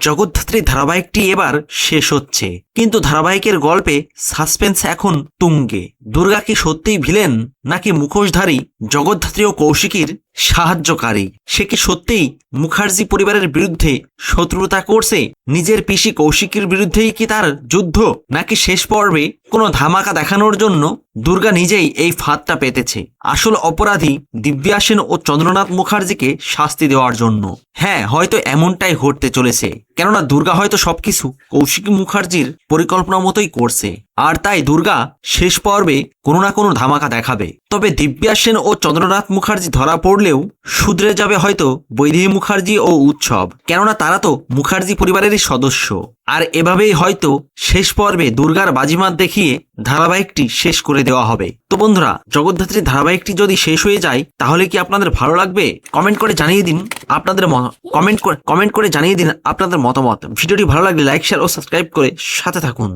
জগদ্ধাত্রী ধারাবাহিকটি এবার শেষ হচ্ছে, কিন্তু ধারাবাহিকের গল্পে সাসপেন্স এখন তুঙ্গে। দুর্গা কি সত্যিই ভিলেন, নাকি মুখোশধারী জগদ্ধাত্রী ও কৌশিকীর সাহায্যকারী? সে কি সত্যিই মুখার্জি পরিবারের বিরুদ্ধে শত্রুতা করছে? নিজের পিসি কৌশিকীর বিরুদ্ধেই কি তার যুদ্ধ, নাকি শেষ পর্বে কোনো ধামাকা দেখানোর জন্য দুর্গা নিজেই এই ফাঁদটা পেতেছে? আসল অপরাধী দিব্যা সেন ও চন্দ্রনাথ মুখার্জিকে শাস্তি দেওয়ার জন্য। হ্যাঁ, হয়তো এমনটাই ঘটতে চলেছে, কেননা দুর্গা হয়তো সবকিছু কৌশিকী মুখার্জির পরিকল্পনা মতোই করছে, আর তাই দুর্গা শেষ পর্বে কোনো না কোনো ধামাকা দেখাবে। তবে দিব্যা সেন ও চন্দ্রনাথ মুখার্জি ধরা পড়লেও শুধরে যাবে হয়তো বৈদেহী মুখার্জি ও উৎসব, কেননা তারা তো মুখার্জি পরিবারেরই সদস্য। আর এভাবেই হয়তো শেষ পর্বে দুর্গার বাজিমাত দেখিয়ে ধারাবাহিকটি শেষ করে দেওয়া হবে। তো বন্ধুরা, জগদ্ধাত্রী ধারাবাহিকটি যদি শেষ হয়ে যায় তাহলে কি আপনাদের ভালো লাগবে? কমেন্ট করে জানিয়ে দিন আপনাদের কমেন্ট করে জানিয়ে দিন আপনাদের মতামত। ভিডিওটি ভালো লাগলে লাইক, শেয়ার ও সাবস্ক্রাইব করে সাথে থাকুন।